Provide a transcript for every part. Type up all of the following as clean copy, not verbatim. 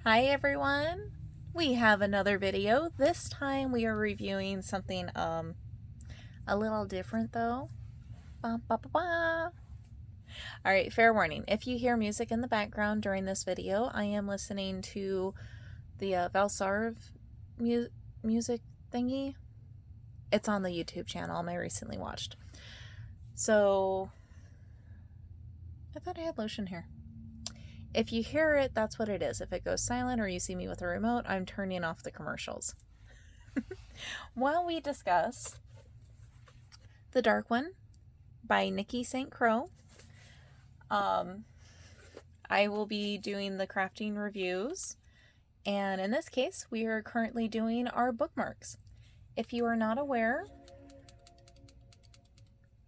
Hi everyone! We have another video. This time we are reviewing something a little different though. Ba, ba, ba, ba. Alright, fair warning. If you hear music in the background during this video, I am listening to the Valsarv music thingy. It's on the YouTube channel I recently watched. So, I thought I had lotion here. If you hear it, that's what it is. If it goes silent or you see me with a remote, I'm turning off the commercials. While we discuss The Dark One by Nikki St. Crow, I will be doing the crafting reviews, and in this case, we are currently doing our bookmarks. If you are not aware,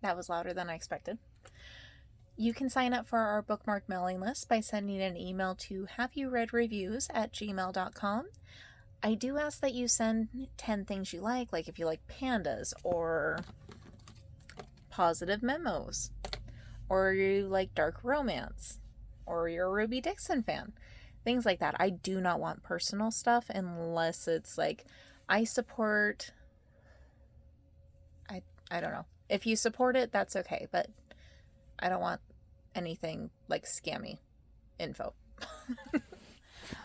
that was louder than I expected. You can sign up for our bookmark mailing list by sending an email to HYYR@gmail.com. I do ask that you send 10 things you like if you like pandas, or positive memos, or you like dark romance, or you're a Ruby Dixon fan. Things like that. I do not want personal stuff unless it's like, I support... I don't know. If you support it, that's okay, but I don't want anything like scammy info.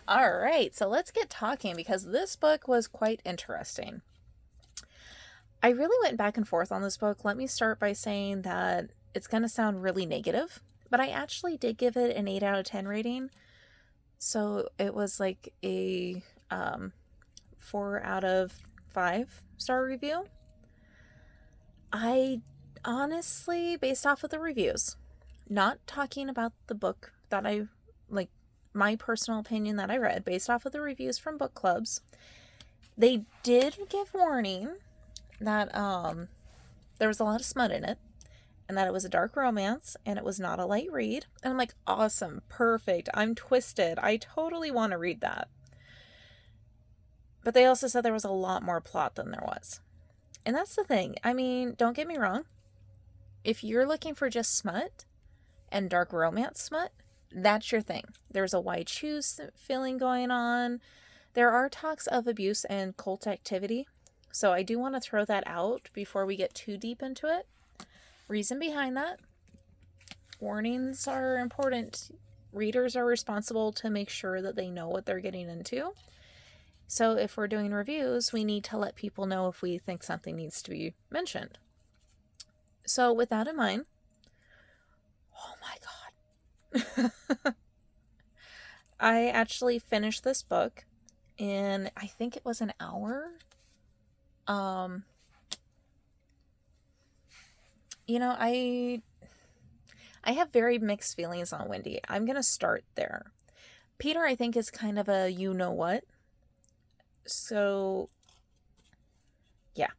All right, so let's get talking because this book was quite interesting. I really went back and forth on this book. Let me start by saying that it's going to sound really negative, but I actually did give it an 8 out of 10 rating. So it was like a 4 out of 5 star review. I honestly, based off of the reviews, not talking about the book that I, like, my personal opinion that I read, based off of the reviews from book clubs, they did give warning that there was a lot of smut in it, and that it was a dark romance, and it was not a light read. And I'm like, awesome, perfect, I'm twisted, I totally want to read that. But they also said there was a lot more plot than there was. And that's the thing. I mean, don't get me wrong. If you're looking for just smut and dark romance smut, that's your thing. There's a why choose feeling going on. There are talks of abuse and cult activity. So I do want to throw that out before we get too deep into it. Reason behind that: warnings are important. Readers are responsible to make sure that they know what they're getting into. So if we're doing reviews, we need to let people know if we think something needs to be mentioned. So with that in mind, oh my god. I actually finished this book in, I think it was an hour. You know, I have very mixed feelings on Wendy. I'm going to start there. Peter, I think, is kind of a you-know-what. So, yeah.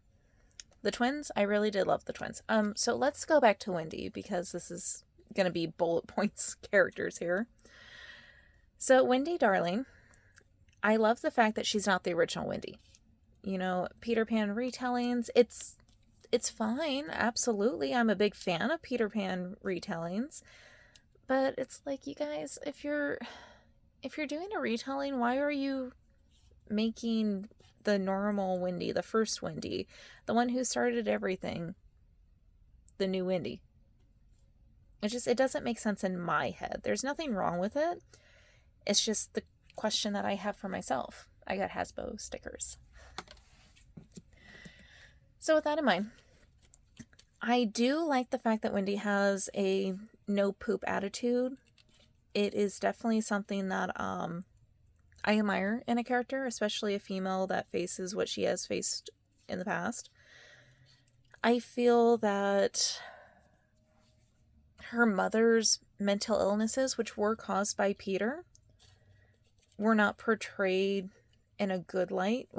The twins, I really did love the twins. So let's go back to Wendy, because this is going to be bullet points characters here. So, Wendy, darling, I love the fact that she's not the original Wendy. You know, Peter Pan retellings, it's fine, absolutely. I'm a big fan of Peter Pan retellings. But it's like, you guys, if you're doing a retelling, why are you making the normal Wendy, the first Wendy, the one who started everything, the new Wendy? It doesn't make sense in my head. There's nothing wrong with it. It's just the question that I have for myself. I got Hasbro stickers. So with that in mind, I do like the fact that Wendy has a no poop attitude. It is definitely something that I admire in a character, especially a female that faces what she has faced in the past. I feel that her mother's mental illnesses, which were caused by Peter, were not portrayed in a good light,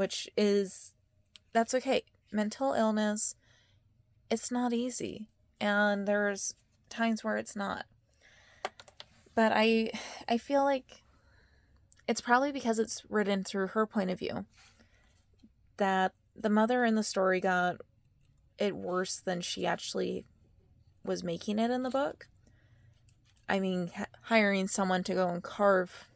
that's okay. Mental illness, it's not easy, and there's times where it's not. But I feel like it's probably because it's written through her point of view that the mother in the story got it worse than she actually was making it in the book. I mean, hiring someone to go and carve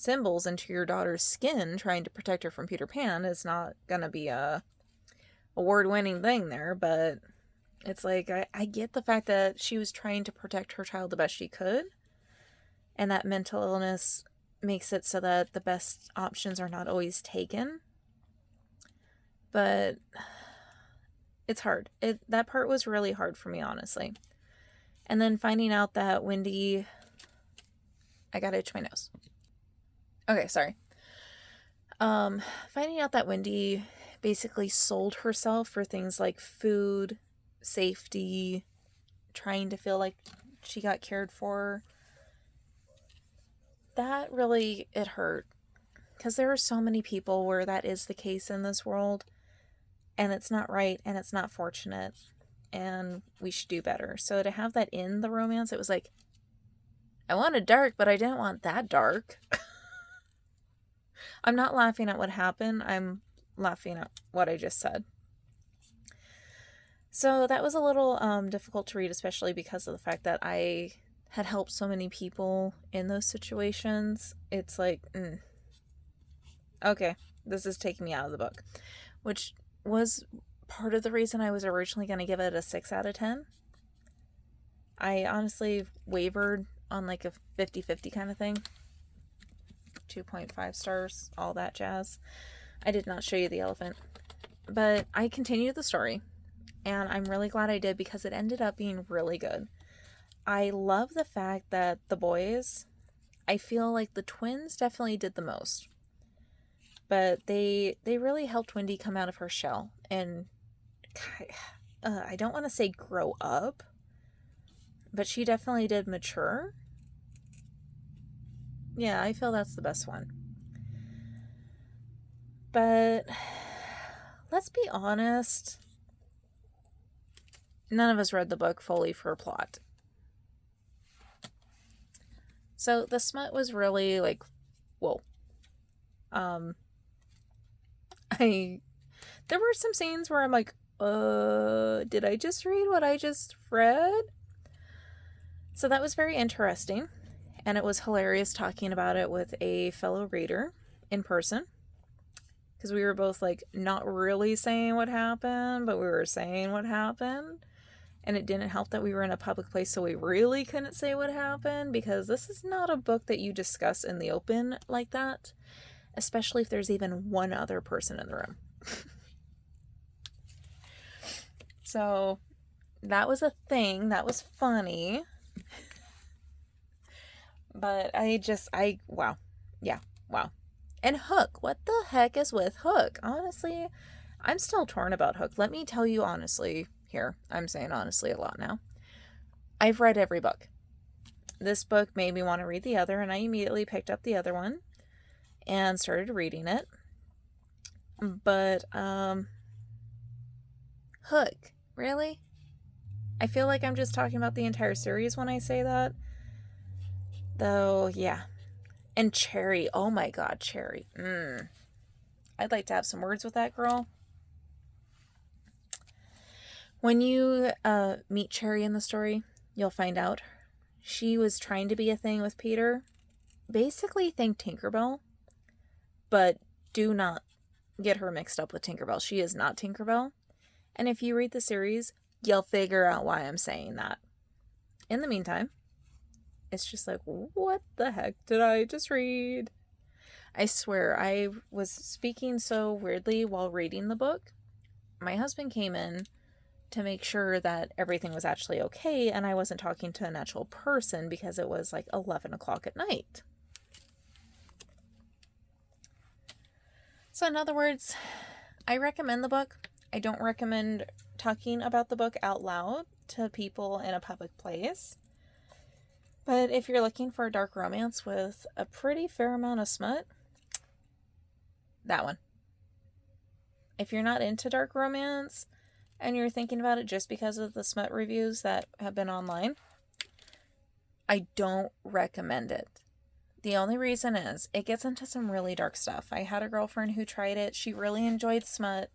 symbols into your daughter's skin trying to protect her from Peter Pan is not gonna be a award-winning thing there, but it's like, I get the fact that she was trying to protect her child the best she could, and that mental illness makes it so that the best options are not always taken. But it's hard. That part was really hard for me, honestly. And then finding out that Wendy... I gotta itch my nose. Okay, sorry. Finding out that Wendy basically sold herself for things like food, safety, trying to feel like she got cared for. That really, it hurt. Because there are so many people where that is the case in this world. And it's not right, and it's not fortunate. And we should do better. So to have that in the romance, it was like, I wanted dark, but I didn't want that dark. I'm not laughing at what happened. I'm laughing at what I just said. So that was a little difficult to read, especially because of the fact that I had helped so many people in those situations. It's like, okay, this is taking me out of the book, which was part of the reason I was originally going to give it a 6 out of 10. I honestly wavered on like a 50-50 kind of thing. 2.5 stars, all that jazz. I did not show you the elephant. But I continued the story, and I'm really glad I did because it ended up being really good. I love the fact that the boys, I feel like the twins definitely did the most. But they really helped Wendy come out of her shell and I don't want to say grow up, but she definitely did mature. Yeah, I feel that's the best one. But let's be honest, none of us read the book fully for plot. So the smut was really like, whoa. There were some scenes where I'm like, did I just read what I just read? So that was very interesting. And it was hilarious talking about it with a fellow reader in person. Because we were both like not really saying what happened, but we were saying what happened. And it didn't help that we were in a public place, so we really couldn't say what happened, because this is not a book that you discuss in the open like that, especially if there's even one other person in the room. So that was a thing. That was funny. But wow. Yeah, wow. And Hook. What the heck is with Hook? Honestly, I'm still torn about Hook. Let me tell you honestly here. I'm saying honestly a lot now. I've read every book. This book made me want to read the other, and I immediately picked up the other one and started reading it. But, Hook. Really? I feel like I'm just talking about the entire series when I say that. Though, yeah. And Cherry. Oh my god, Cherry. I'd like to have some words with that girl. When you meet Cherry in the story, you'll find out she was trying to be a thing with Peter. Basically, think Tinkerbell. But do not get her mixed up with Tinkerbell. She is not Tinkerbell. And if you read the series, you'll figure out why I'm saying that. In the meantime, it's just like, what the heck did I just read? I swear, I was speaking so weirdly while reading the book. My husband came in to make sure that everything was actually okay, and I wasn't talking to a natural person because it was like 11 o'clock at night. So in other words, I recommend the book. I don't recommend talking about the book out loud to people in a public place. But if you're looking for a dark romance with a pretty fair amount of smut, that one. If you're not into dark romance and you're thinking about it just because of the smut reviews that have been online, I don't recommend it. The only reason is it gets into some really dark stuff. I had a girlfriend who tried it. She really enjoyed smut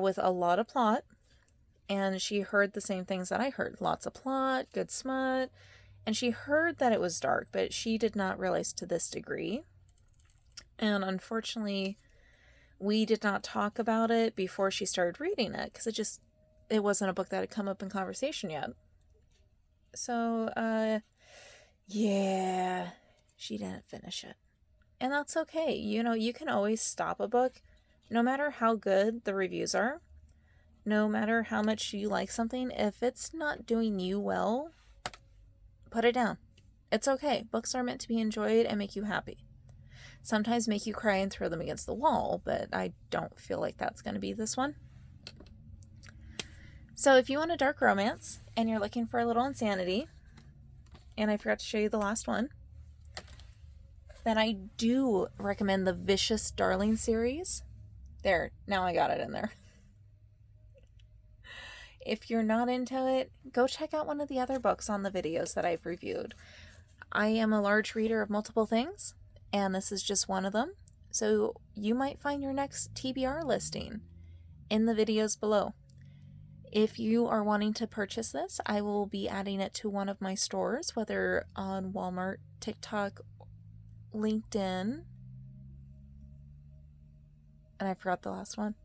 with a lot of plot, and she heard the same things that I heard. Lots of plot, good smut, and she heard that it was dark, but she did not realize to this degree. And unfortunately, we did not talk about it before she started reading it because it wasn't a book that had come up in conversation yet. So, yeah, she didn't finish it. And that's okay. You can always stop a book, no matter how good the reviews are, no matter how much you like something. If it's not doing you well, put it down. It's okay. Books are meant to be enjoyed and make you happy. Sometimes make you cry and throw them against the wall, but I don't feel like that's going to be this one. So if you want a dark romance and you're looking for a little insanity, and I forgot to show you the last one, then I do recommend the Vicious Darling series. There, now I got it in there. If you're not into it, go check out one of the other books on the videos that I've reviewed. I am a large reader of multiple things, and this is just one of them. So you might find your next TBR listing in the videos below. If you are wanting to purchase this, I will be adding it to one of my stores, whether on Walmart, TikTok, LinkedIn, and I forgot the last one.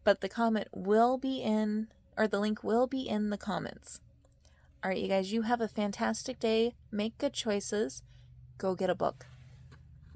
But the link will be in the comments. All right, you guys, you have a fantastic day. Make good choices. Go get a book.